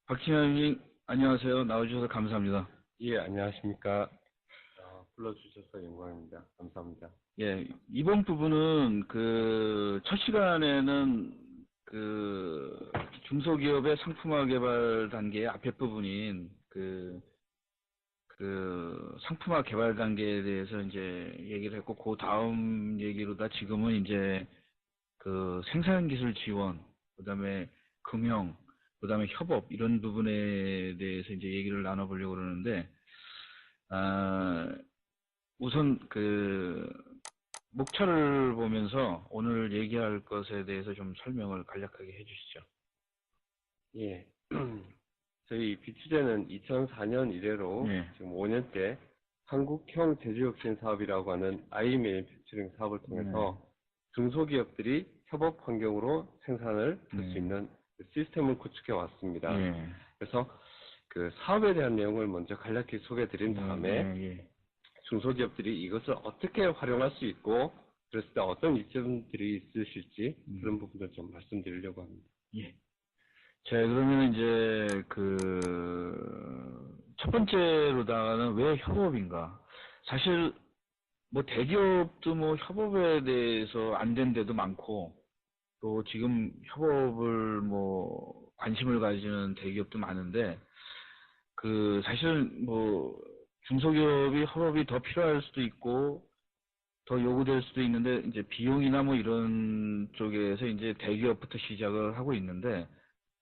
박진영님, 안녕하세요. 나와주셔서 감사합니다. 예, 안녕하십니까. 불러주셔서 영광입니다. 감사합니다. 예, 이번 부분은 첫 시간에는 중소기업의 상품화 개발 단계의 앞에 부분인 상품화 개발 단계에 대해서 이제 얘기를 했고, 그 다음 얘기로다 지금은 이제 생산기술 지원, 그 다음에 금형, 그 다음에 협업, 이런 부분에 대해서 이제 얘기를 나눠보려고 그러는데, 우선 목차를 보면서 오늘 얘기할 것에 대해서 좀 설명을 간략하게 해주시죠. 예. 저희 비투제는 2004년 이래로 예. 지금 5년째 한국형 제조혁신 사업이라고 하는 아이매니팩처링 사업을 통해서 중소기업들이 협업 환경으로 생산을 할 수 있는 시스템을 구축해 왔습니다. 그래서 그 사업에 대한 내용을 먼저 간략히 소개해 드린 다음에 중소기업들이 이것을 어떻게 활용할 수 있고 그랬을 때 어떤 이점들이 있으실지 그런 부분을 좀 말씀드리려고 합니다. 예. 자, 그러면 이제 첫 번째로다가는 왜 협업인가? 사실 뭐 대기업도 뭐 협업에 대해서 안 된 데도 많고, 또 지금 협업을 뭐 관심을 가지는 대기업도 많은데, 사실 뭐 중소기업이 협업이 더 필요할 수도 있고 더 요구될 수도 있는데, 이제 비용이나 뭐 이런 쪽에서 이제 대기업부터 시작을 하고 있는데,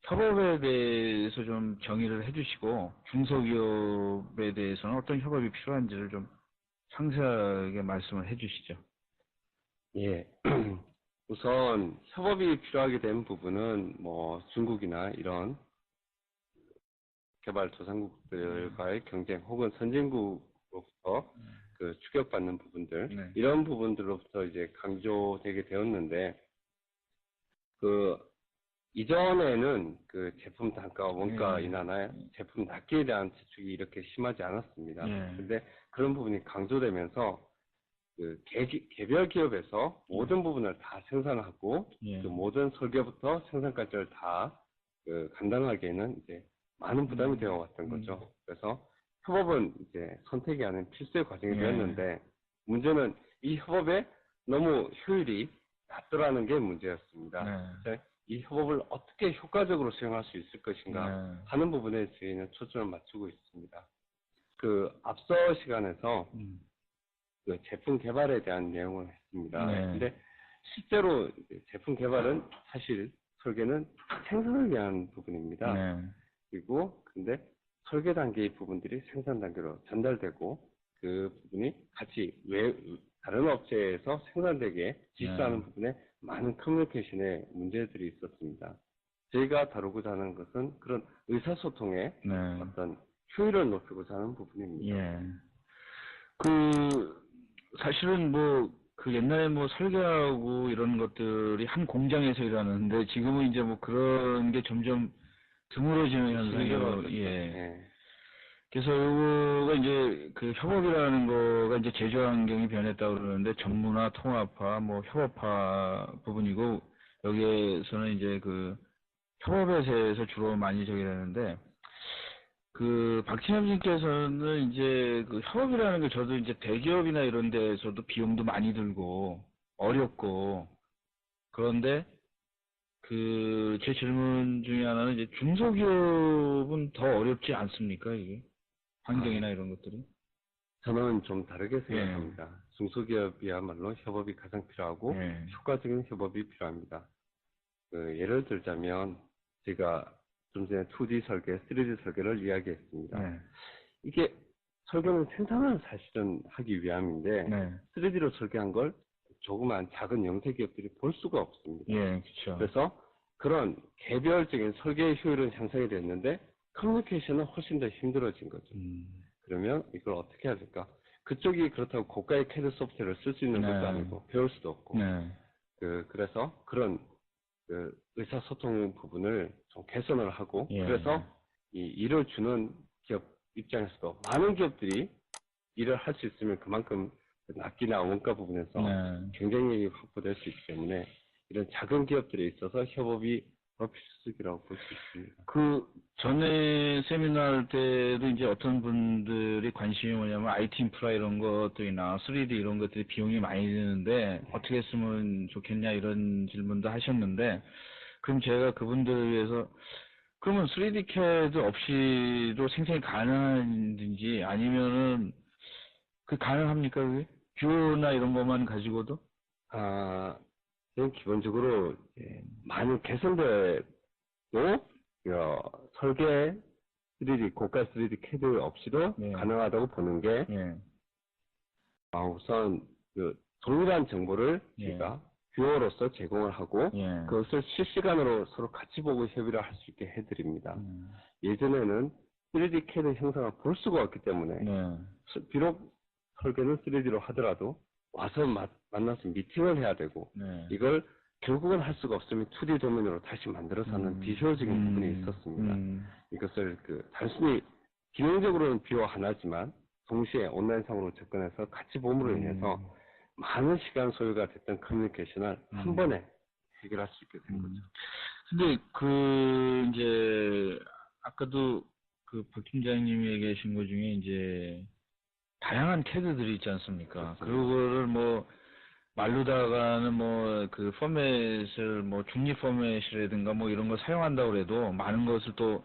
협업에 대해서 좀 정의를 해주시고 중소기업에 대해서는 어떤 협업이 필요한지를 좀 상세하게 말씀을 해주시죠. 예. 우선 협업이 필요하게 된 부분은 뭐 중국이나 이런 개발도상국들과의 경쟁 혹은 선진국으로부터 추격받는 부분들 이런 부분들로부터 이제 강조되게 되었는데 이전에는 제품 단가와 원가 인하나 제품 납기에 대한 지출이 이렇게 심하지 않았습니다. 근데 그런 부분이 강조되면서 개별 기업에서 모든 부분을 다 생산하고 모든 설계부터 생산까지를 다 감당하기에는 이제 많은 부담이 되어 왔던 거죠. 그래서 협업은 이제 선택이 아닌 필수의 과정이 되었는데 문제는 이 협업에 너무 효율이 낮더라는 게 문제였습니다. 이 협업을 어떻게 효과적으로 수행할 수 있을 것인가 하는 부분에 저희는 초점을 맞추고 있습니다. 앞서 시간에서 제품 개발에 대한 내용을 했습니다. 근데 실제로 제품 개발은 사실 설계는 생산을 위한 부분입니다. 그리고 근데 설계 단계의 부분들이 생산 단계로 전달되고 그 부분이 같이 다른 업체에서 생산되게 지시하는 부분에 많은 커뮤니케이션의 문제들이 있었습니다. 저희가 다루고자 하는 것은 그런 의사소통의 어떤 효율을 높이고자 하는 부분입니다. 사실은 뭐 옛날에 뭐 설계하고 이런 것들이 한 공장에서 일하는데 지금은 이제 뭐 그런 게 점점 드물어지는 현상이요. 그래서 이거가 이제 협업이라는 거가 이제 제조 환경이 변했다고 그러는데 전문화, 통합화, 뭐 협업화 부분이고, 여기에서는 이제 협업에 대해서 주로 많이 저기 하는데, 박진엽님께서는 이제 협업이라는 게 저도 이제 대기업이나 이런 데에서도 비용도 많이 들고 어렵고, 그런데 제 질문 중에 하나는 이제 중소기업은 더 어렵지 않습니까, 이게? 환경이나 이런 것들이? 저는 좀 다르게 생각합니다. 중소기업이야말로 협업이 가장 필요하고 효과적인 협업이 필요합니다. 예를 들자면 제가 좀 전에 2D 설계, 3D 설계를 이야기했습니다. 이게 설계는 생산을 사실은 하기 위함인데 3D로 설계한 걸 조그만 작은 영세 기업들이 볼 수가 없습니다. 그렇죠. 그래서 그런 개별적인 설계의 효율은 향상이 됐는데 커뮤니케이션은 훨씬 더 힘들어진 거죠. 그러면 이걸 어떻게 해야 될까? 그쪽이 그렇다고 고가의 CAD 소프트웨어를 쓸 수 있는 것도 아니고 배울 수도 없고 그래서 그런 의사소통 부분을 좀 개선을 하고 그래서 이 일을 주는 기업 입장에서도 많은 기업들이 일을 할 수 있으면 그만큼 납기나 원가 부분에서 경쟁력이 확보될 수 있기 때문에 이런 작은 기업들에 있어서 협업이 더 필수적이라고 볼 수 있습니다. 전에 세미나 할 때도 이제 어떤 분들이 관심이 뭐냐면 IT 인프라 이런 것들이나 3D 이런 것들이 비용이 많이 드는데 어떻게 했으면 좋겠냐 이런 질문도 하셨는데, 그럼 제가 그분들을 위해서 그러면 3D CAD 없이도 생성이 가능한지, 아니면은 그 가능합니까 그게? 뷰나 이런 것만 가지고도? 저는 기본적으로 많은 개선돼도 설계 3D 고가 3D CAD 없이도 네. 가능하다고 보는 게 예. 우선 그 동일한 정보를 예. 저희가 뷰어로서 제공을 하고 예. 그것을 실시간으로 서로 같이 보고 협의를 할 수 있게 해드립니다. 예전에는 3D CAD 형상을 볼 수가 없기 때문에 네. 비록 설계는 3D로 하더라도 와서 만나서 미팅을 해야 되고 네. 이걸 결국은 할 수가 없으면 2D 도면으로 다시 만들어서 하는 비효율적인 부분이 있었습니다. 이것을 단순히 기능적으로는 뷰어 하나지만 동시에 온라인상으로 접근해서 같이 봄으로 인해서 많은 시간 소요가 됐던 커뮤니케이션을 한 번에 해결할 수 있게 된 거죠. 근데 이제 아까도 박 팀장님이 얘기하신 것 중에 이제 다양한 캐드들이 있지 않습니까? 그거를 말로다가는 포맷을 중립 포맷이라든가 이런 걸 사용한다고 해도 많은 것을 또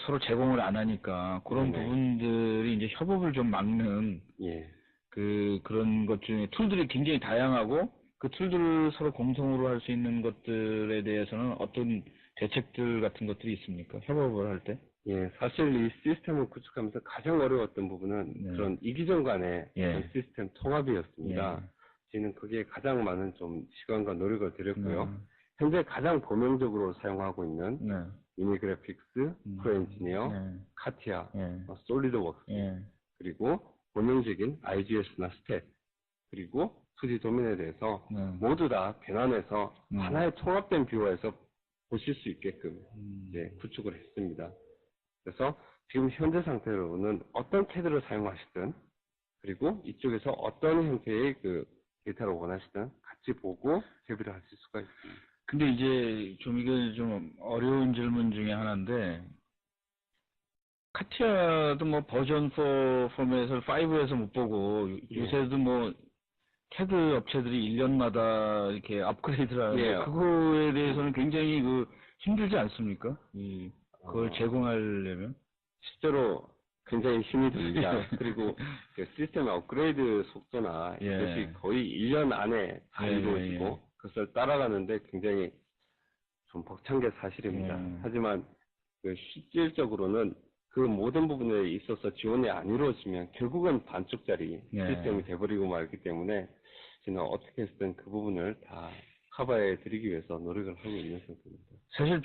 서로 제공을 안 하니까 그런 부분들이 이제 협업을 좀 막는 그런 것 중에 툴들이 굉장히 다양하고 그 툴들을 서로 공통으로 할 수 있는 것들에 대해서는 어떤 대책들 같은 것들이 있습니까? 협업을 할 때? 사실 이 시스템을 구축하면서 가장 어려웠던 부분은 그런 이기종 간의 시스템 통합이었습니다. 저희는 거기에 가장 많은 좀 시간과 노력을 들였고요. 현재 가장 범용적으로 사용하고 있는 유니그래픽스, 프로엔지니어, 카티아, 솔리드웍스, 그리고 본용적인 IGS나 스텝, 그리고 2D 도면에 대해서 모두 다 변환해서 하나의 통합된 뷰어에서 보실 수 있게끔 구축을 했습니다. 그래서 지금 현재 상태로는 어떤 캐드를 사용하시든 그리고 이쪽에서 어떤 형태의 데이터를 원하시든 같이 보고 협의를 하실 수가 있습니다. 근데 이제 이게 좀 어려운 질문 중에 하나인데, 카티아도 버전 4 포맷을 5에서 못 보고 요새도 캐드 업체들이 1년마다 이렇게 업그레이드를 하는데 그거에 대해서는 굉장히 힘들지 않습니까? 그걸 제공하려면? 실제로 굉장히 힘이 듭니다. 그리고 시스템의 업그레이드 속도나 이것이 거의 1년 안에 다 이루어지고 그것을 따라가는데 굉장히 좀 벅찬 게 사실입니다. 하지만 실질적으로는 그 모든 부분에 있어서 지원이 안 이루어지면 결국은 반쪽짜리 시스템이 돼버리고 말기 때문에 저는 어떻게 해서든 그 부분을 다 커버해 드리기 위해서 노력을 하고 있는 상태입니다. 사실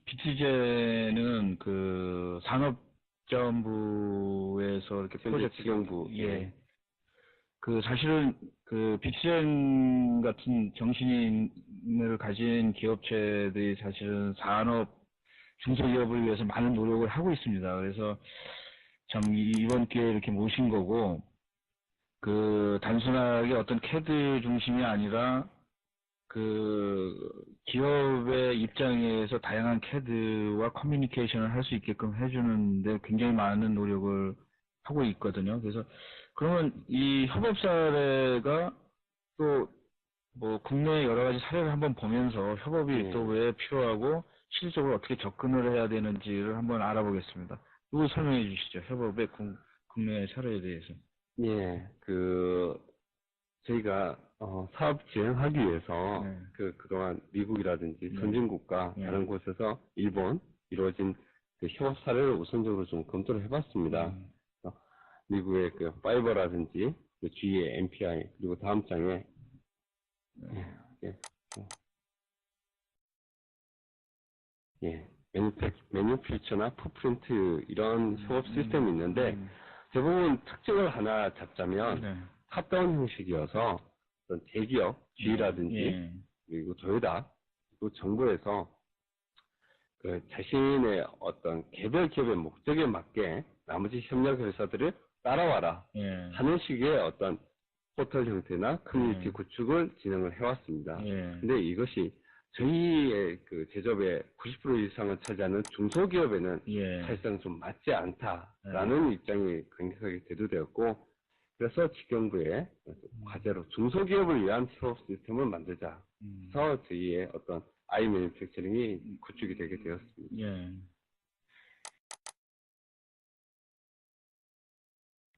BTG는 산업자원부에서 이렇게 프로젝트 지경부 사실은 BTG 같은 정신을 가진 기업체들이 사실은 산업 중소기업을 위해서 많은 노력을 하고 있습니다. 그래서 참 이번 기회에 이렇게 모신 거고, 단순하게 어떤 캐드 중심이 아니라 기업의 입장에서 다양한 캐드와 커뮤니케이션을 할 수 있게끔 해주는데 굉장히 많은 노력을 하고 있거든요. 그래서 그러면 이 협업 사례가 또 국내 여러 가지 사례를 한번 보면서 협업이 또 왜 필요하고 실질적으로 어떻게 접근을 해야 되는지를 한번 알아보겠습니다. 이거 설명해 주시죠. 협업의 국내 사례에 대해서. 저희가 사업 진행하기 위해서 그동안 미국이라든지 선진국가 다른 곳에서 일본 이루어진 협업 사례를 우선적으로 좀 검토를 해봤습니다. 미국의 파이버라든지 G의 MPI 그리고 다음 장에 매뉴피처나 풋프린트 이런 협업 시스템이 있는데 대부분 특징을 하나 잡자면 탑다운 형식이어서 어떤 대기업 G라든지 그리고 도요타 그리고 정부에서 자신의 어떤 개별 기업의 목적에 맞게 나머지 협력 회사들을 따라와라 하는 식의 어떤 포털 형태나 커뮤니티 구축을 진행을 해왔습니다. 근데 이것이 저희의 그 제조업의 90% 이상을 차지하는 중소기업에는 예. 사실상 좀 맞지 않다라는 입장이 강력하게 대두되었고, 그래서 직경부에 과제로 중소기업을 위한 협업 시스템을 만들자 해서 저희의 어떤 아이 매니팩처링이 구축이 되게 되었습니다. 예.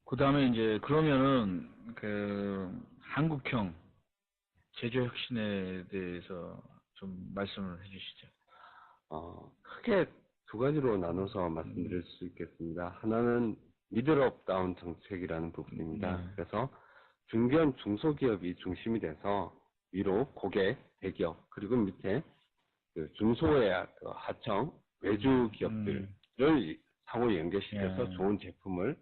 그 다음에 이제 그러면은 그 한국형 제조 혁신에 대해서 좀 말씀을 해주시죠. 크게 두 가지로 나눠서 말씀드릴 수 있겠습니다. 하나는 미들업 다운 정책이라는 부분입니다. 그래서 중견 중소기업이 중심이 돼서 위로 고객, 대기업, 그리고 밑에 그 중소의 하청, 외주 기업들을 상호 연계시켜서 좋은 제품을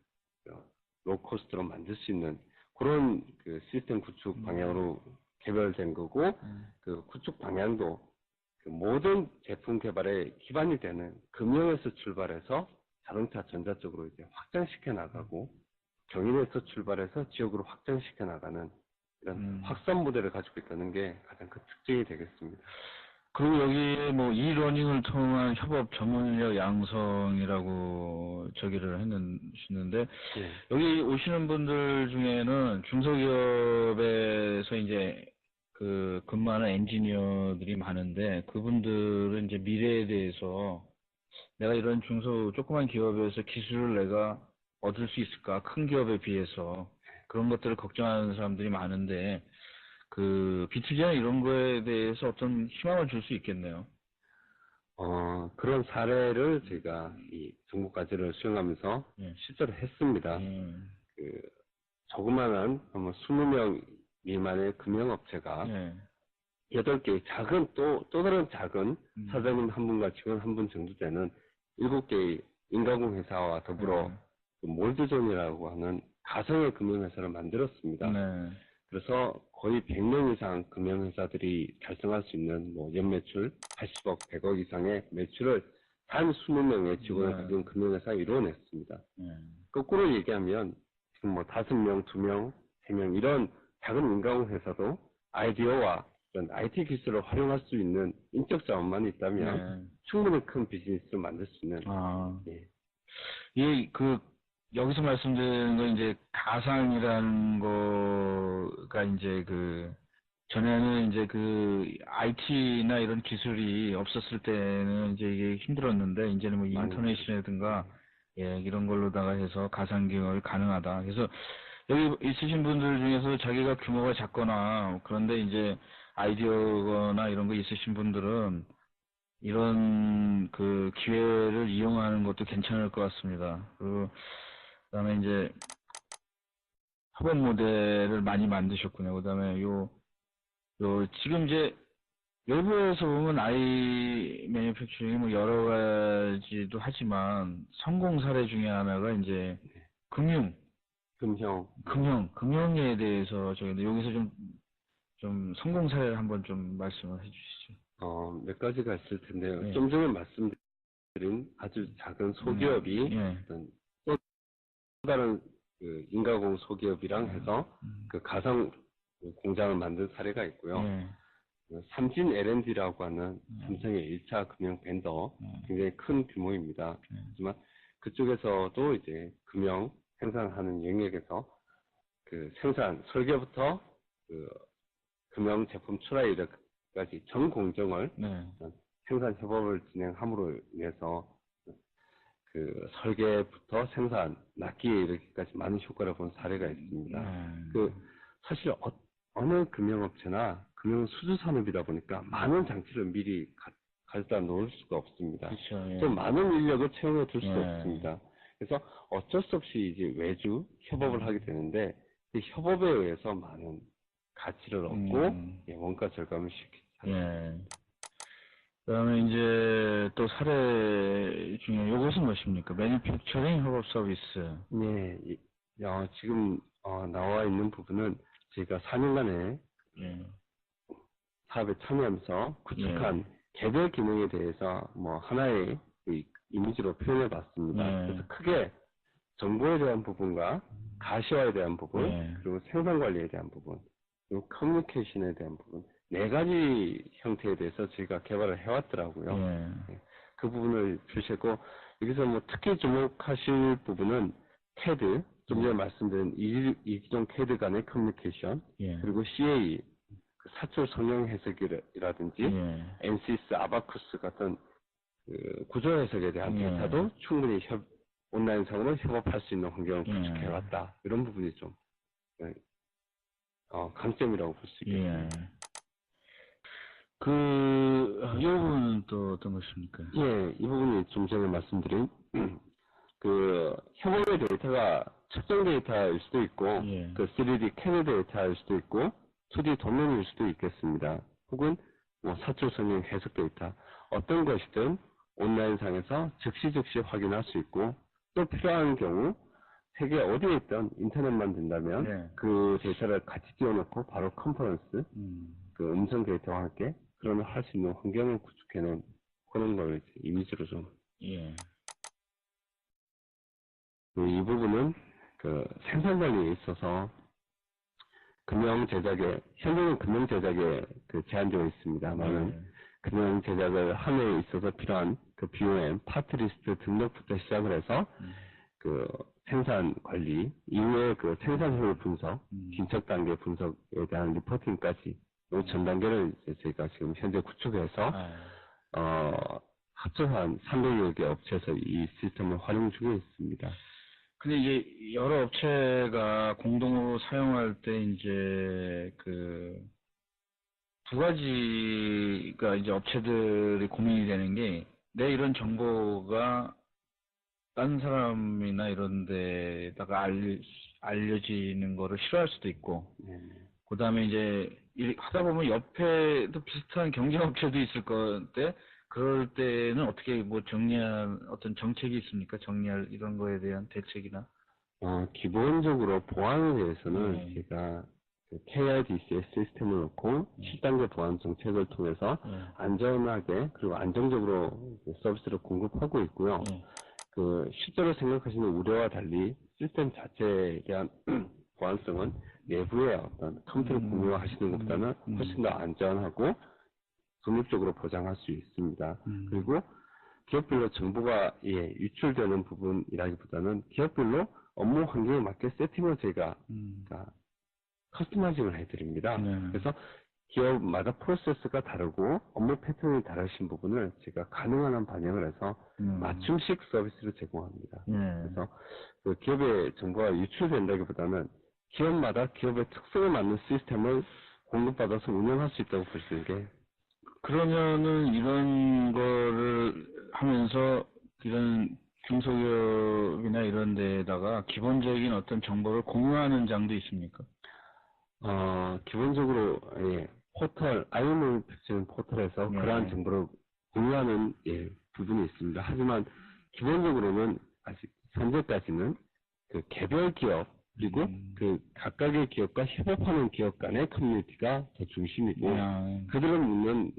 로코스트로 만들 수 있는 그런 그 시스템 구축 방향으로 개별된 거고, 그 구축 방향도 그 모든 제품 개발에 기반이 되는 금융에서 출발해서 자동차, 전자 쪽으로 이제 확장시켜 나가고, 경인에서 출발해서 지역으로 확장시켜 나가는 이런 확산 모델을 가지고 있다는 게 가장 큰 특징이 되겠습니다. 그리고 여기에 뭐 이러닝을 통한 협업 전문인력 양성이라고 저기를 했는데 여기 오시는 분들 중에는 중소기업에서 이제 그 근무하는 엔지니어들이 많은데 그분들은 이제 미래에 대해서 내가 이런 조그만 기업에서 기술을 내가 얻을 수 있을까? 큰 기업에 비해서 그런 것들을 걱정하는 사람들이 많은데 그 B2G는 이런 거에 대해서 어떤 희망을 줄 수 있겠네요. 그런 사례를 제가 이 정보과제를 수행하면서 실제로 했습니다. 그 조그만한 20명 미만의 금융업체가 8개의 작은 또 다른 작은 사장님 한 분과 직원 한 분 정도 되는 7개의 인가공 회사와 더불어 그 몰드존이라고 하는 가상의 금융회사를 만들었습니다. 그래서 거의 100명 이상 금융회사들이 달성할 수 있는 뭐 연매출 80억, 100억 이상의 매출을 단 20명의 직원을 가진 금융회사가 이루어냈습니다. 거꾸로 얘기하면 지금 뭐 5명, 2명, 3명 이런 작은 인가공 회사도 아이디어와 이런 IT 기술을 활용할 수 있는 인적 자원만 있다면 충분히 큰 비즈니스를 만들 수 있는. 여기서 말씀드리는 건 이제 가상이라는 거가 이제 그 전에는 이제 그 IT나 이런 기술이 없었을 때는 이제 이게 힘들었는데 이제는 뭐 인터넷이라든가 이런 걸로다가 해서 가상 기업이 가능하다. 그래서 여기 있으신 분들 중에서 자기가 규모가 작거나 그런데 이제 아이디어거나 이런 거 있으신 분들은 이런 그 기회를 이용하는 것도 괜찮을 것 같습니다. 그다음에 이제 협업 모델을 많이 만드셨군요. 그다음에 지금 이제 외부에서 보면 아이 매니팩처링이 뭐 여러 가지도 하지만 성공 사례 중에 하나가 이제 금융에 대해서 여기서 좀 성공 사례를 한번 좀 말씀을 해주시죠. 몇 가지가 있을 텐데요. 좀 전에 말씀드린 아주 작은 소기업이 또 다른 그 인가공 소기업이랑 해서 그 가상 공장을 만든 사례가 있고요. 삼진 L&D라고 하는 삼성의 1차 금융 벤더 굉장히 큰 규모입니다. 하지만 그쪽에서도 이제 금융 생산하는 영역에서 그 생산 설계부터 그 금융 제품 출하까지 전 공정을 생산 협업을 진행함으로 인해서 그 설계부터 생산, 납기에 이르기까지 많은 효과를 본 사례가 있습니다. 사실 어느 금융업체나 금융 수주 산업이다 보니까 많은 장치를 미리 가져다 놓을 수가 없습니다. 또 많은 인력을 채용해 줄 수 없습니다. 그래서 어쩔 수 없이 이제 외주 협업을 하게 되는데 이 협업에 의해서 많은 가치를 얻고 원가 절감을 시키죠. 그다음에 이제 또 사례 중에 이것은 무엇입니까? 매니팩처링 협업 서비스. 지금 나와 있는 부분은 저희가 4년간의 사업에 참여하면서 구축한 개별 기능에 대해서 뭐 하나의 이미지로 표현해 봤습니다. 그래서 크게 정보에 대한 부분과 가시화에 대한 부분, 그리고 생산 관리에 대한 부분, 그리고 커뮤니케이션에 대한 부분, 네 가지 형태에 대해서 저희가 개발을 해왔더라고요. 예. 그 부분을 표시했고, 여기서 뭐 특히 주목하실 부분은 CAD, 좀 전에 말씀드린 이기종 CAD 간의 커뮤니케이션, 예. 그리고 CA, 그 사출 성형 해석이라든지, 예. NCS, 아바쿠스 같은 그 구조 해석에 대한 예. 데이터도 충분히 온라인상으로 협업할 수 있는 환경을 예. 구축해왔다. 이런 부분이 좀 강점이라고 볼 수 있겠습니다. 예. 이 부분은 또 어떤 것입니까? 예, 이 부분이 좀 전에 말씀드린 그 협업의 데이터가 측정 데이터일 수도 있고, 예. 그 3D CAD 데이터일 수도 있고, 2D 도면일 수도 있겠습니다. 혹은 뭐 사출 성형 해석 데이터, 어떤 것이든 온라인상에서 즉시 확인할 수 있고, 또 필요한 경우 세계 어디에 있든 인터넷만 된다면 예. 그 데이터를 같이 띄워놓고 바로 컨퍼런스, 그 음성 데이터와 함께 그러면 할 수 있는 환경을 구축해낸 그런 걸 이미지로 좀. 예. 이 부분은 그 생산 관리에 있어서 금형 제작에, 현재는 금형 제작에 그 제한되어 있습니다만은 금형 제작을 함에 있어서 필요한 그 BOM, 파트 리스트 등록부터 시작을 해서 그 생산 관리, 이후에 그 생산 효율 분석, 진척 단계 분석에 대한 리포팅까지 이 전 단계를 저희가 지금 현재 구축해서 합쳐서 한 300여 개 업체에서 이 시스템을 활용 중에 있습니다. 근데 이제 여러 업체가 공동으로 사용할 때 이제 그 두 가지가 이제 업체들이 고민이 되는 게 내 이런 정보가 다른 사람이나 이런 데다가 알려지는 거를 싫어할 수도 있고, 그 다음에 이제 하다 보면 옆에도 비슷한 경쟁 업체도 있을 건데, 그럴 때는 어떻게 뭐 정리할 어떤 정책이 있습니까? 정리할 이런 거에 대한 대책이나? 기본적으로 보안에 대해서는 제가 그 KIDC의 시스템을 놓고 7단계 보안 정책을 통해서 안전하게 그리고 안정적으로 서비스를 공급하고 있고요. 그 실제로 생각하시는 우려와 달리 시스템 자체에 대한 보안성은 내부의 어떤 컴퓨터를 공유하시는 것보다는 훨씬 더 안전하고 독립적으로 보장할 수 있습니다. 그리고 기업별로 정보가 유출되는 부분이라기보다는 기업별로 업무 환경에 맞게 세팅을 저희가 커스터마이징을 해드립니다. 그래서 기업마다 프로세스가 다르고 업무 패턴이 다르신 부분을 제가 가능한 한 반영을 해서 맞춤식 서비스를 제공합니다. 그래서 그 기업의 정보가 유출된다기보다는 기업마다 기업의 특성에 맞는 시스템을 공급받아서 운영할 수 있다고 보시는 게. 그러면은 이런 거를 하면서 이런 중소기업이나 이런 데다가 기본적인 어떤 정보를 공유하는 장도 있습니까? 기본적으로 포털, 아이오노 포털에서 그러한 정보를 공유하는 부분이 있습니다. 하지만 기본적으로는 아직 현재까지는 그 개별 기업 그리고 그 각각의 기업과 협업하는 기업 간의 커뮤니티가 더 중심이고 그들을 묻는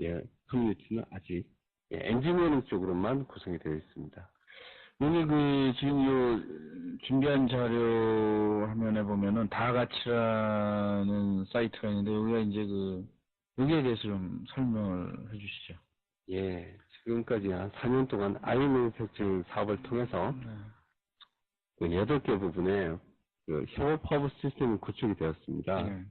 커뮤니티는 아직 엔지니어링 쪽으로만 구성이 되어 있습니다. 여기 그 지금 요 준비한 자료 화면에 보면은 다같이라는 사이트가 있는데 여기가 이제 그 여기에 대해서 좀 설명을 해주시죠. 예, 지금까지 한 4년 동안 아이매니팩처링 사업을 통해서 8개 부분에 그 협업 허브 시스템이 구축이 되었습니다.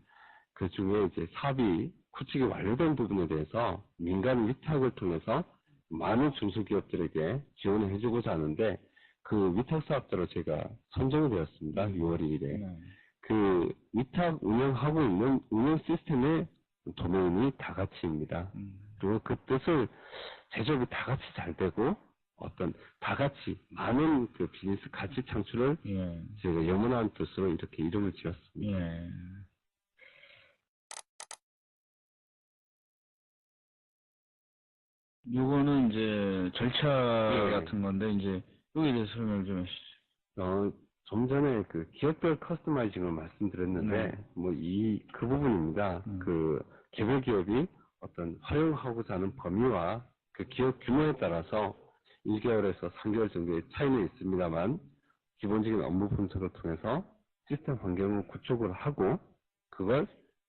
그 중에 이제 사업이 구축이 완료된 부분에 대해서 민간 위탁을 통해서 많은 중소기업들에게 지원을 해주고자 하는데 그 위탁 사업자로 제가 선정이 되었습니다. 6월 2일에. 그 위탁 운영하고 있는 운영 시스템의 도메인이 다같이입니다. 그리고 그 뜻을 제조업이 다같이 잘 되고 어떤 다같이 많은 그 비즈니스 가치 창출을 제가 염원한 뜻으로 이렇게 이름을 지었습니다. 요거는 이제 절차 같은 건데 이제 여기에 대해서 설명을 좀 해주시죠. 좀 전에 그 기업별 커스터마이징을 말씀드렸는데 뭐 그 부분입니다. 그 개별 기업이 어떤 활용하고자 하는 범위와 그 기업 규모에 따라서 1개월에서 3개월 정도의 차이는 있습니다만 기본적인 업무 분석을 통해서 시스템 환경을 구축을 하고 그걸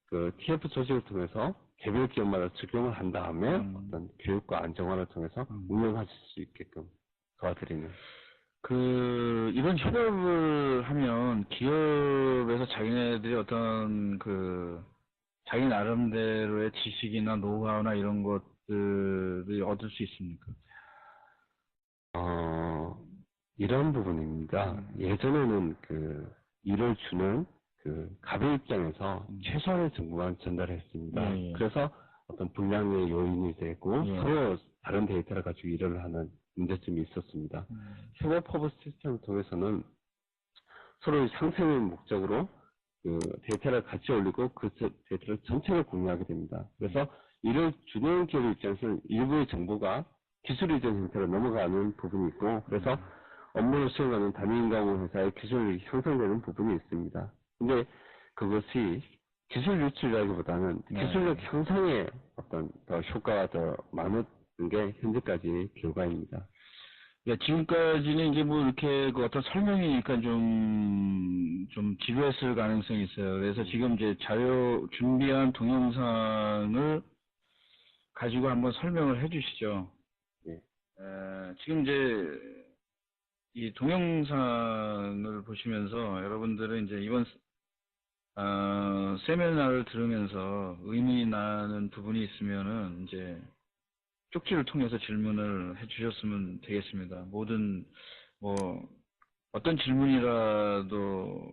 그 TF 조직을 통해서 개별 기업마다 적용을 한 다음에 어떤 교육과 안정화를 통해서 운영하실 수 있게끔 도와드리는. 이런 협업을 하면 기업에서 자기네들이 어떤 자기 나름대로의 지식이나 노하우나 이런 것들을 얻을 수 있습니까? 이런 부분입니다. 예전에는 일을 주는 갑의 입장에서 최소한의 정보만 전달했습니다. 예. 그래서 어떤 불량의 요인이 되고 서로 다른 데이터를 가지고 일을 하는 문제점이 있었습니다. 협업 허브 시스템을 통해서는 서로 상생의 목적으로 데이터를 같이 올리고 그 데이터를 전체를 공유하게 됩니다. 그래서 일을 주는 기업 입장에서는 일부의 정보가 기술 이전 형태로 넘어가는 부분이 있고, 그래서 업무를 수행하는 단위인가공 회사의 기술이 형성되는 부분이 있습니다. 근데 그것이 기술 유출이라기보다는 기술력 형성에 어떤 더 효과가 더 많은 게 현재까지 결과입니다. 네, 지금까지는 이제 뭐 이렇게 어떤 설명이니까 좀 지루했을 가능성이 있어요. 그래서 지금 이제 준비한 동영상을 가지고 한번 설명을 해 주시죠. 네. 지금 이제 이 동영상을 보시면서 여러분들은 이제 이번 세미나를 들으면서 의문이 나는 부분이 있으면은 이제 쪽지를 통해서 질문을 해주셨으면 되겠습니다. 어떤 질문이라도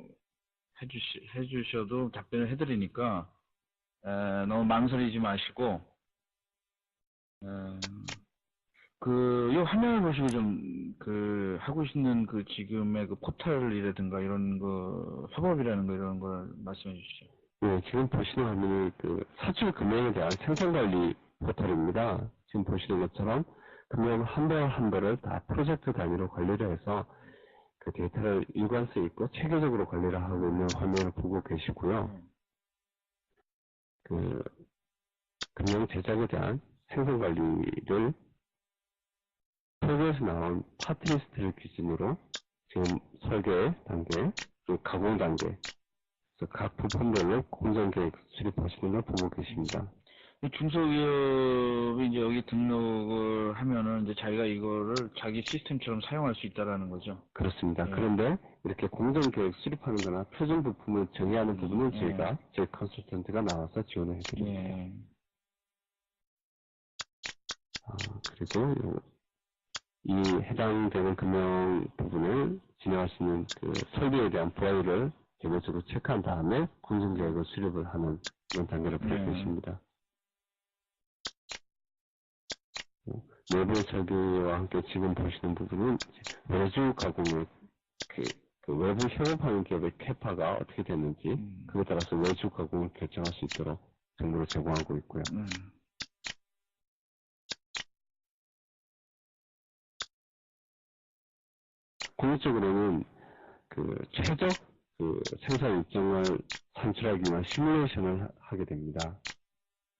해주셔도 답변을 해드리니까, 너무 망설이지 마시고, 요 화면을 보시고 하고 있는 지금의 포털이라든가 이런 협업이라는 거 이런 걸 말씀해 주시죠. 네, 지금 보시는 화면이 사출 금액에 대한 생산관리 포털입니다. 지금 보시는 것처럼 금액 한 달 한 달을 다 프로젝트 단위로 관리를 해서 그 데이터를 일관성 있고 체계적으로 관리를 하고 있는 화면을 보고 계시고요. 금융 제작에 대한 생산 관리를 설계에서 나온 파트리스트를 기준으로 지금 설계 단계, 또 가공 단계, 그래서 각 부분별로 공정계획 수립하시는 걸 보고 계십니다. 중소기업이 이제 여기 등록을 하면은 이제 자기가 이거를 자기 시스템처럼 사용할 수 있다라는 거죠. 그렇습니다. 그런데 이렇게 공정계획 수립하는 거나 표준 부품을 정의하는 부분은 저희가 저희 컨설턴트가 나와서 지원을 해드립니다. 그리고 이 해당되는 금융 부분을 진행할 수 있는 설비에 대한 부하율을 개별적으로 체크한 다음에 공정계획을 수립을 하는 그런 단계를 보고 계십니다. 내부 설계와 함께 지금 보시는 부분은 외주 가공의 외부 협업하는 기업의 캐파가 어떻게 됐는지 그에 따라서 외주 가공을 결정할 수 있도록 정보를 제공하고 있고요. 공식적으로는 최적 생산 일정을 산출하기 위한 시뮬레이션을 하게 됩니다.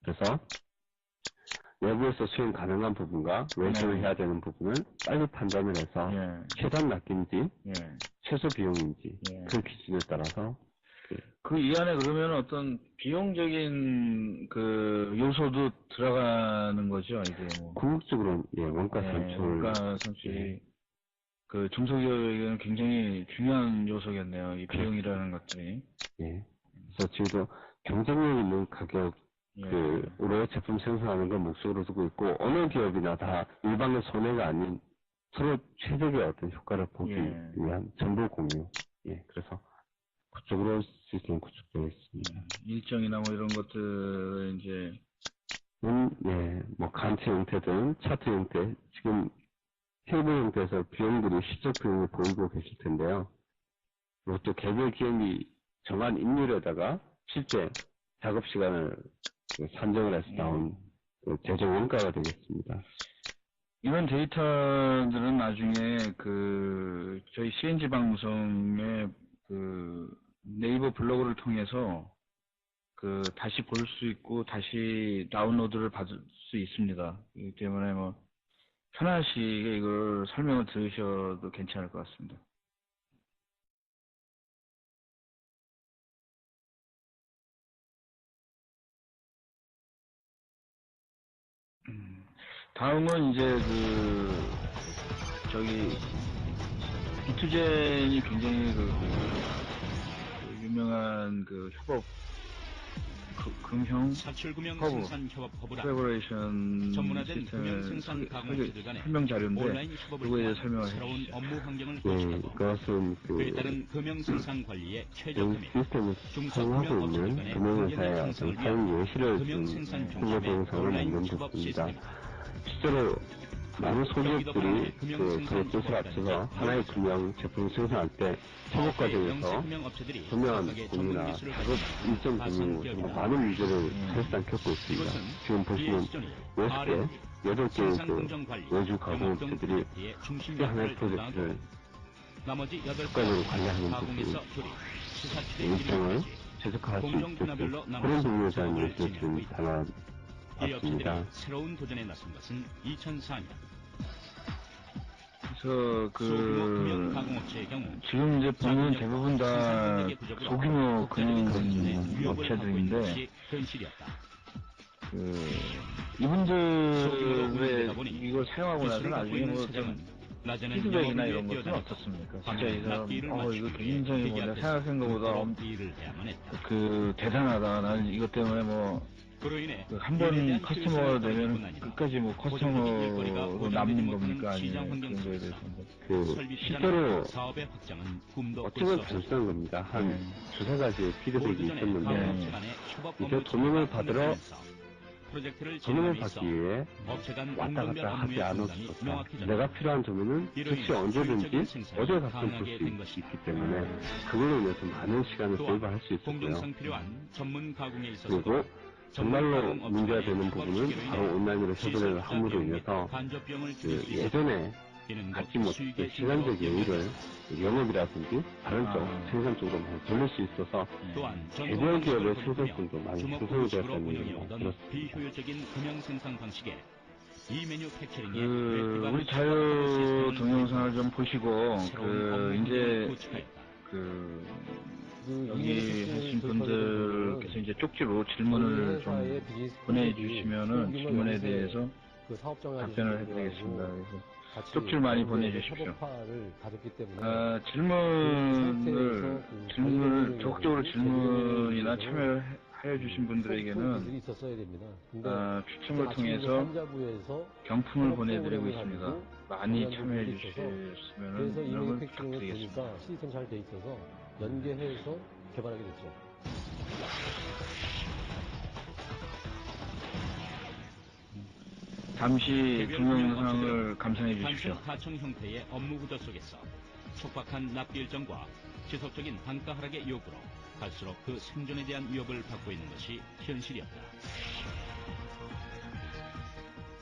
그래서 내부에서 수행 가능한 부분과 외주를 해야 되는 부분을 빨리 판단을 해서 최단 낚인지 최소 비용인지 그 기준에 따라서 이 안에 그러면 어떤 비용적인 요소도 들어가는 거죠, 이게 뭐. 궁극적으로는 원가 산출. 원가 산출이 중소기업에게는 굉장히 중요한 요소겠네요. 이 비용이라는 것들이. 그래서 지금도 경쟁력 있는 가격 으로 제품 생산하는 걸 목적으로 두고 있고, 어느 기업이나 다 일반의 손해가 아닌 서로 최적의 어떤 효과를 보기 위한 정보 공유. 그래서 그쪽으로 시스템 구축되어 있습니다. 일정이나 뭐 이런 것들 이제 뭐 간트 형태든 차트 형태, 지금 테이블 형태에서 비용들이 실적 비용을 보이고 계실 텐데요. 이것도 개별 기업이 정한 인율에다가 실제 작업 시간을 산정을 해서 나온 재정 원가가 되겠습니다. 이런 데이터들은 나중에 저희 CNG 방송의 네이버 블로그를 통해서 다시 볼 수 있고 다시 다운로드를 받을 수 있습니다. 그렇기 때문에 뭐 편하시게 이걸 설명을 들으셔도 괜찮을 것 같습니다. 다음은 이제 저기 비투젠이 굉장히 유명한 협업 금형 사출금형 허브 생산협업허브란 코래보레이션 전문화된 금형 시스템의 생산 가공업체들 간의 설명 자료인데 온라인 협업을 이거에 통한 설명을 새로운 해주시죠. 업무 환경을 구축하고 그것은 그에 따른 금형 생산 관리의 최적 이 금액, 시스템을 중소금형 사용하고 업체들 있는 간의 금융회사의 공개된 어떤 생산을 사용 위한 예시를 금형 준 생산 홍보 중심의 동영상을 온라인 만들었습니다. 협업 실제로 많은 소기업들이 금형 생산 그의 뜻을 앞서서 하나의 금형 제품 생산할 때 협업 과정에서 금연 고민이나 작업 일정 고민 등 많은 문제를 사실상 겪고 있습니다. 지금 보시면 6개, 8개의 외주 가공업체들이 크게 하나의 프로젝트를 효과적으로 관리하는 부분이 일정을 최적화할 수 있게끔 그런 부분에 대한 예시를 지금 담아봤습니다. 새로운 도전에 나선 것은 2004년. 그래서 금형 가공업체의 경우 지금 이제 보면 대부분 다 소규모 금융 업체들인데 이분들의 이걸 사용하고 나서 나중에 피드백이나 이런 것은 어떻습니까? 진짜 이 사람 이거 굉장히 내가 생각한 것보다 대단하다. 나는 이것 때문에 한 번 커스터머가 되면 끝까지 커스터머로 남는 겁니까? 아니면 그런 거에 대해서 실제로 어쩌면 단순한 겁니다. 한 두세 가지의 피드백이 있었는데 이제 도면을 받으러 도면을 받기 위해 왔다 갔다 하지 않아도 좋다. 내가 필요한 도면은 즉시 언제든지 어디에 갔든 볼 수 있기 때문에 그걸로 인해서 많은 시간을 세이브할 수 있었고요. 그리고 정말로 문제가 되는 부분은 바로 온라인으로 협의를 함으로 인해서 예전에 갖지 못했던 시간적 여유를 영업이라든지 다른 쪽 생산 쪽으로 많이 돌릴 수 있어서 개별 기업의 생산성도 많이 형성이 되었다는 얘기가 들었습니다. 비효율적인 금형 생산 방식에 우리 자료 동영상을 좀 보시고 이제 여기 하신 분들께서 이제 쪽지로 질문을 좀 보내주시면은 질문에 대해서 답변을 해드리겠습니다. 그래서 쪽지를 많이 보내주십시오. 질문을 적극적으로 질문이나 참여해 주신 분들에게는 추첨을 통해서 경품을 보내드리고 있습니다. 많이 참여해 주셨으면 여러분 부탁드리겠습니다. 시스템 잘 돼 있어서 연계해서 개발하게 됐죠. 잠시 동영상을 감상해 주십시오. 하청 형태의 업무 구조 속에서 촉박한 납기 일정과 지속적인 단가 하락의 요구로 갈수록 그 생존에 대한 위협을 받고 있는 것이 현실이었다.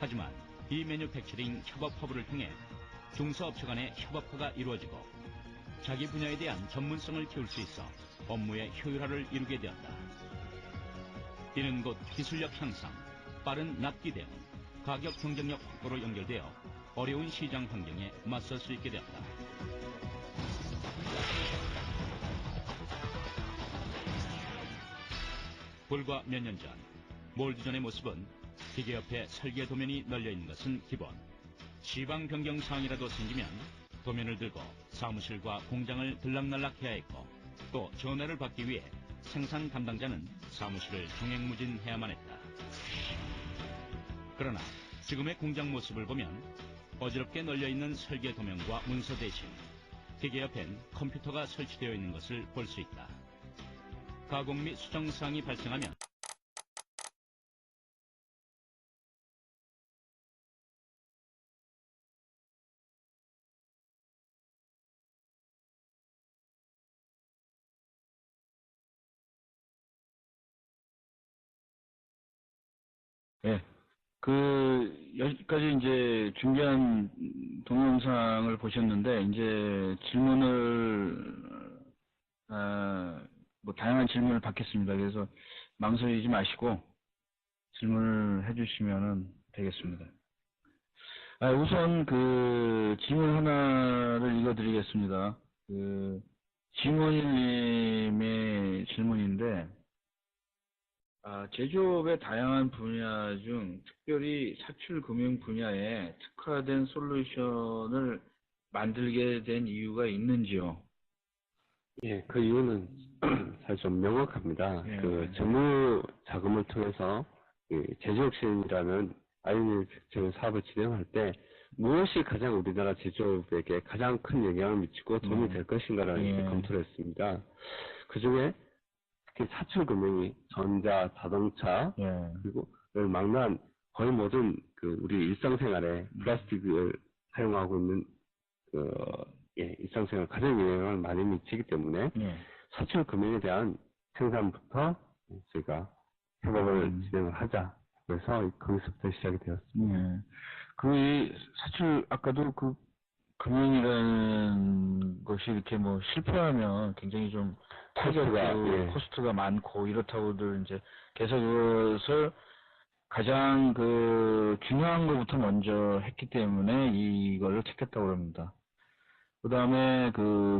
하지만 이 매뉴팩처링 협업 허브를 통해 중소업체 간의 협업화가 이루어지고 자기 분야에 대한 전문성을 키울 수 있어 업무의 효율화를 이루게 되었다. 이는 곧 기술력 향상, 빠른 납기 대응, 가격 경쟁력 확보로 연결되어 어려운 시장 환경에 맞설 수 있게 되었다. 불과 몇 년 전, 몰드전의 모습은 기계 옆에 설계 도면이 널려있는 것은 기본. 시방 변경 사항이라도 생기면 도면을 들고 사무실과 공장을 들락날락 해야 했고, 또 전화를 받기 위해 생산 담당자는 사무실을 종횡무진해야만 했다. 그러나 지금의 공장 모습을 보면 어지럽게 널려있는 설계 도면과 문서 대신 기계 옆엔 컴퓨터가 설치되어 있는 것을 볼 수 있다. 가공 및 수정 사항이 발생하면 여기까지 이제 준비한 동영상을 보셨는데, 이제 질문을, 다양한 질문을 받겠습니다. 그래서 망설이지 마시고 질문을 해주시면 되겠습니다. 우선 질문 하나를 읽어드리겠습니다. 진원일님의 질문인데, 제조업의 다양한 분야 중 특별히 사출금융 분야에 특화된 솔루션을 만들게 된 이유가 있는지요? 예, 그 이유는 사실 좀 명확합니다. 예. 그 정부 자금을 통해서 그 제조혁신이라는 아이니팩처 사업을 진행할 때 무엇이 가장 우리나라 제조업에게 가장 큰 영향을 미치고 도움이 될 것인가를 예. 검토를 했습니다. 그 중에 특히 사출금융이 전자, 자동차, 예. 그리고 를 막론한 거의 모든 그 우리 일상생활에 플라스틱을 사용하고 있는 그 일상생활 가장 영향을 많이 미치기 때문에 예. 사출금융에 대한 생산부터 저희가 협업을 진행을 하자. 그래서 거기서부터 시작이 되었습니다. 예. 사출, 아까도 금융이라는 것이 이렇게 실패하면 굉장히 좀 코스트가 많고 이렇다고들 이제, 그래서 그것을 가장 중요한 것부터 먼저 했기 때문에 이거를 택했다고 합니다. 그 다음에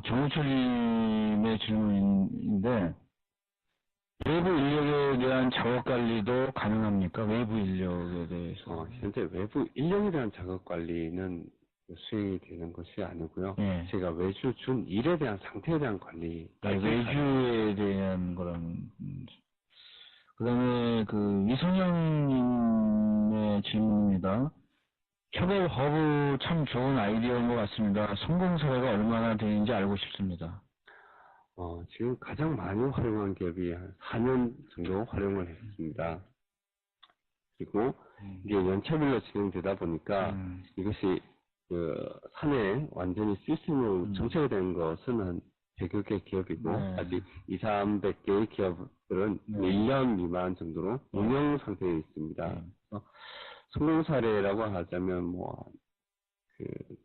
정우철님의 질문인데, 외부 인력에 대한 작업 관리도 가능합니까? 외부 인력에 대해서. 현재 외부 인력에 대한 작업 관리는 수행이 되는 것이 아니고요. 예. 제가 외주 준 일에 대한 상태에 대한 관리. 외주에 대한 거랑. 그 다음에 이성영님의 질문입니다. 협업 허브 참 좋은 아이디어인 것 같습니다. 성공 사례가 얼마나 되는지 알고 싶습니다. 지금 가장 많이 활용한 기업이 한 4년 정도 활용을 했습니다. 그리고 이게 연차별로 진행되다 보니까 이것이 사내에 완전히 시스템으로 정착이 된 것은 한 100여 개 기업이고 아직 200~300개의 기업들은 1년 미만 정도로 운영 상태에 있습니다. 그래서 성공 사례라고 하자면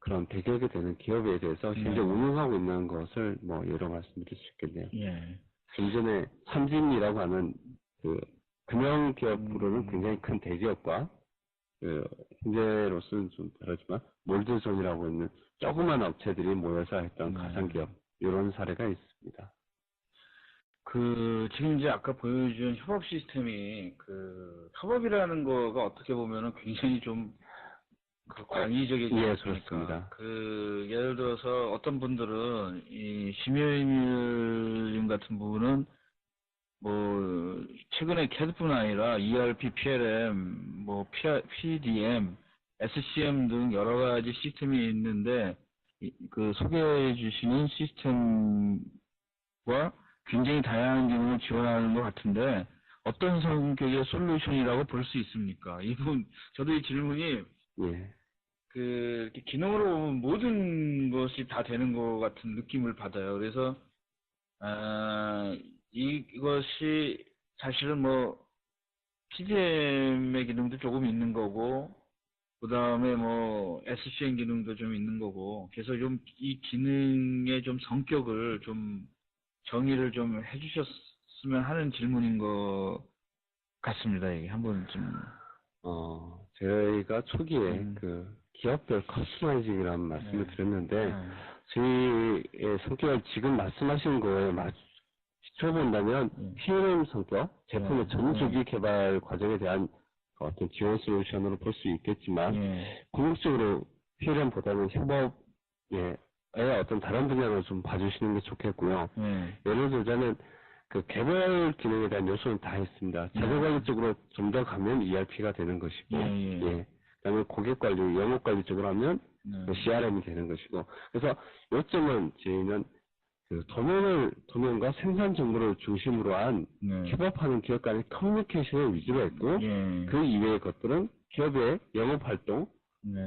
그런 100여 개 되는 기업에 대해서 현재 운영하고 있는 것을 여러 말씀드릴 수 있겠네요. 좀 전에 삼진이라고 하는 금융 기업으로는 굉장히 큰 대기업과 현재로서는 좀 다르지만 몰드존이라고 있는 조그만 업체들이 모여서 했던 가상기업 이런 사례가 있습니다. 지금 이제 아까 보여준 협업 시스템이 협업이라는 거가 어떻게 보면은 굉장히 좀 광의적이지 않습니까? 그렇습니다. 예를 들어서 어떤 분들은 이 심효일님 같은 분은 최근에 CAD뿐 아니라 ERP, PLM, PDM, SCM 등 여러 가지 시스템이 있는데 소개해 주시는 시스템과 굉장히 다양한 기능을 지원하는 것 같은데 어떤 성격의 솔루션이라고 볼 수 있습니까? 저도 이 질문이 기능으로 보면 모든 것이 다 되는 것 같은 느낌을 받아요. 그래서 이것이 사실은 PDM의 기능도 조금 있는 거고, 그 다음에 SCM 기능도 좀 있는 거고, 그래서 좀 이 기능의 좀 성격을 좀 정의를 좀 해주셨으면 하는 질문인 것 같습니다. 이게 한번 좀. 저희가 초기에 기업별 커스터마이징이라는 말씀을 드렸는데, 저희의 성격을 지금 말씀하신 거에 비춰본다면, PLM 성격, 제품의 전주기 개발 과정에 대한 어떤 지원 솔루션으로 볼 수 있겠지만, 궁극적으로 PLM보다는 협업의 어떤 다른 분야로 좀 봐주시는 게 좋겠고요. 예를 들자면, 개발 기능에 대한 요소는 다 있습니다. 자료관리 쪽으로 좀 더 가면 ERP가 되는 것이고, 그다음에 고객 관리, 영업 관리 쪽으로 하면 CRM이 되는 것이고, 그래서 요점은 저희는 도면과 생산 정보를 중심으로 한 협업하는 기업 간의 커뮤니케이션을 위주로 했고, 그 이외의 것들은 기업의 영업 활동,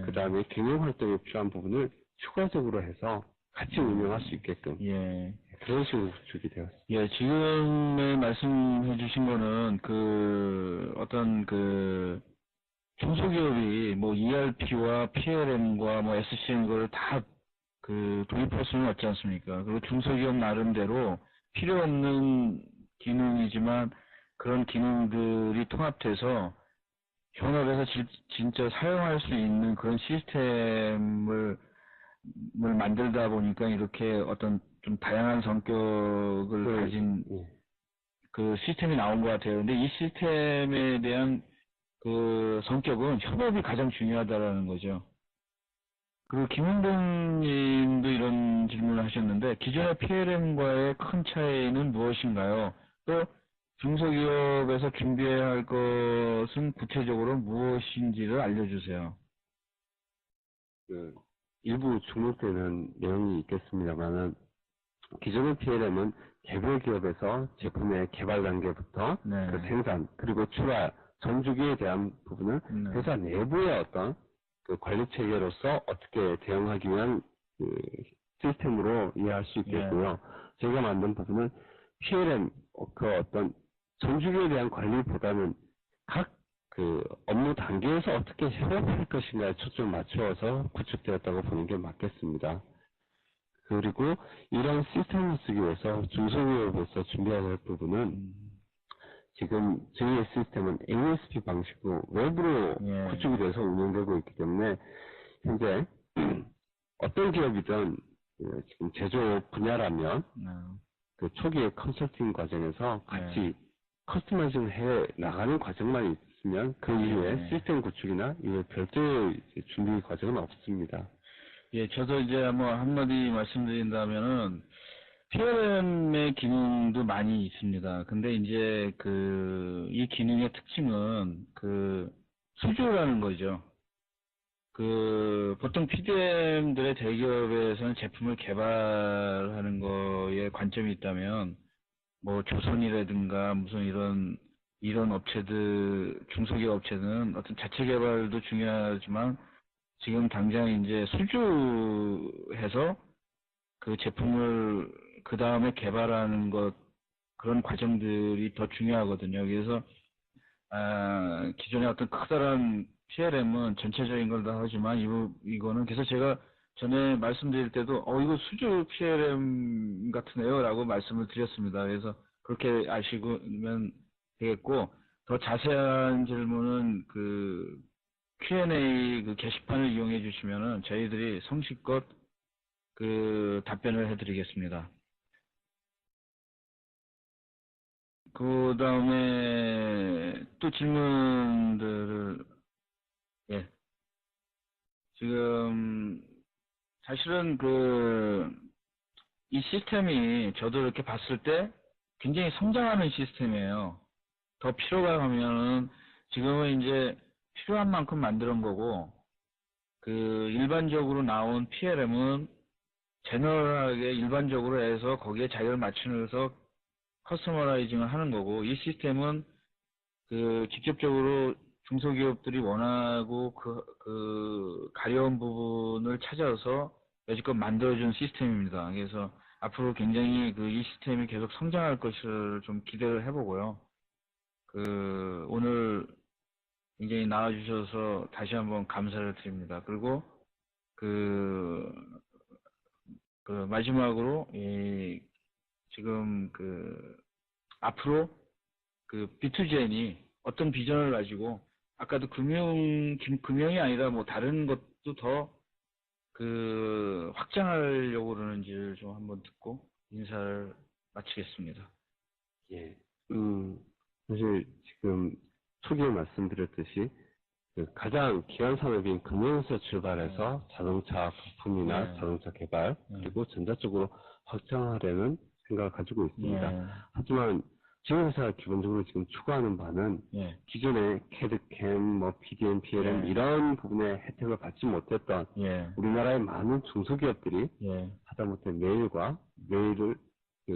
그다음에 경영 활동에 필요한 부분을 추가적으로 해서 같이 운영할 수 있게끔 그런 식으로 구축이 되었습니다. 지금 말씀해 주신 거는 어떤 중소기업이 ERP와 PLM과 SCM 걸 다 도입할 수는 없지 않습니까? 그리고 중소기업 나름대로 필요 없는 기능이지만 그런 기능들이 통합돼서 현업에서 진짜 사용할 수 있는 그런 시스템을 만들다 보니까 이렇게 어떤 좀 다양한 성격을 가진 그 시스템이 나온 것 같아요. 근데 이 시스템에 대한 그 성격은 협업이 가장 중요하다라는 거죠. 그리고 김은봉 님도 이런 질문을 하셨는데, 기존의 PLM과의 큰 차이는 무엇인가요? 또 중소기업에서 준비해야 할 것은 구체적으로 무엇인지를 알려주세요. 그 일부 중복되는 내용이 있겠습니다만은 기존의 PLM은 개별 기업에서 제품의 개발 단계부터 네. 그 생산 그리고 출하 전주기에 대한 부분을 네. 회사 내부의 어떤 그 관리 체계로서 어떻게 대응하기 위한 그 시스템으로 이해할 수 있겠고요. 저희가 만든 부분은 PLM 그 어떤 전주기에 대한 관리보다는 각 그 업무 단계에서 어떻게 협업할 것인가에 초점을 맞추어서 구축되었다고 보는 게 맞겠습니다. 그리고 이런 시스템을 쓰기 위해서 중소기업에서 준비해야 할 부분은 지금 저희의 시스템은 ASP 방식으로 외부로 구축이 돼서 운영되고 있기 때문에 현재 어떤 기업이든 지금 제조업 분야라면 그 초기의 컨설팅 과정에서 같이 커스터마이징을 해 나가는 과정만 있으면 그 이후에 시스템 구축이나 이외 별도의 준비 과정은 없습니다. 예, 저도 이제 뭐 한마디 말씀드린다면은 PLM의 기능도 많이 있습니다. 근데 이제 이 기능의 특징은 수주라는 거죠. 보통 PDM들의 대기업에서는 제품을 개발하는 거에 관점이 있다면, 뭐 조선이라든가 무슨 이런 업체들, 중소기업 업체는 어떤 자체 개발도 중요하지만 지금 당장 이제 수주해서 그 제품을 그 다음에 개발하는 것, 그런 과정들이 더 중요하거든요. 그래서 기존의 어떤 커다란 PLM은 전체적인 걸 다 하지만 이거는 그래서 제가 전에 말씀드릴 때도 이거 수주 PLM 같으네요 라고 말씀을 드렸습니다. 그래서 그렇게 아시면 되겠고, 더 자세한 질문은 Q&A 게시판을 이용해 주시면은 저희들이 성실껏 답변을 해드리겠습니다. 그 다음에 또 질문들을, 지금 사실은 이 시스템이 저도 이렇게 봤을 때 굉장히 성장하는 시스템이에요. 더 필요가 가면은 지금은 이제 필요한 만큼 만드는 거고, 일반적으로 나온 PLM은 제너럴하게 일반적으로 해서 거기에 자기를 맞추면서 커스터마이징을 하는 거고, 이 시스템은 직접적으로 중소기업들이 원하고 가려운 부분을 찾아서 여지껏 만들어준 시스템입니다. 그래서 앞으로 굉장히 이 시스템이 계속 성장할 것을 좀 기대를 해보고요. 오늘 굉장히 나와주셔서 다시 한번 감사를 드립니다. 그리고 마지막으로 지금 앞으로 B2Gen이 어떤 비전을 가지고, 아까도 금융이 아니라 뭐 다른 것도 더 확장하려고 그러는지를 좀 한번 듣고 인사를 마치겠습니다. 예. 사실 지금 초기에 말씀드렸듯이 가장 기관 산업인 금융에서 출발해서 자동차 부품이나 자동차 개발 그리고 전자 쪽으로 확장하려는 생각을 가지고 있습니다. 하지만 저희 회사가 기본적으로 지금 추구하는 바는 기존의 CAD/CAM, 뭐 PDM, PLM 이런 부분의 혜택을 받지 못했던 우리나라의 많은 중소기업들이 하다못해 메일을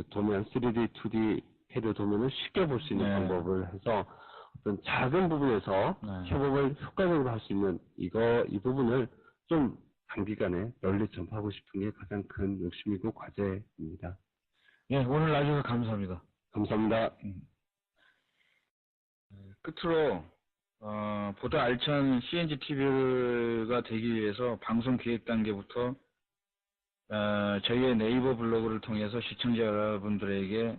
도면 3D, 2D CAD 도면을 쉽게 볼 수 있는 방법을 해서 어떤 작은 부분에서 협업을 효과적으로 할 수 있는 이 부분을 좀 단기간에 널리 전파하고 싶은 게 가장 큰 욕심이고 과제입니다. 오늘 나와주셔서 감사합니다. 감사합니다. 끝으로 보다 알찬 CNG TV가 되기 위해서 방송 기획 단계부터 저희의 네이버 블로그를 통해서 시청자 여러분들에게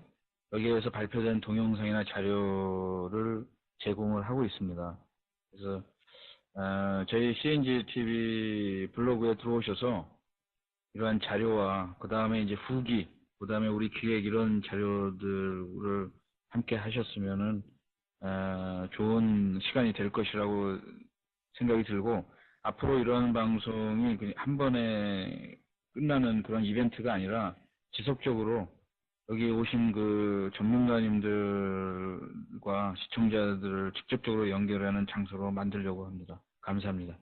여기에서 발표된 동영상이나 자료를 제공을 하고 있습니다. 그래서 저희 CNG TV 블로그에 들어오셔서 이러한 자료와 그 다음에 이제 후기, 그 다음에 우리 기획 이런 자료들을 함께 하셨으면은 좋은 시간이 될 것이라고 생각이 들고, 앞으로 이런 방송이 그냥 한 번에 끝나는 그런 이벤트가 아니라 지속적으로 여기 오신 그 전문가님들과 시청자들을 직접적으로 연결하는 장소로 만들려고 합니다. 감사합니다.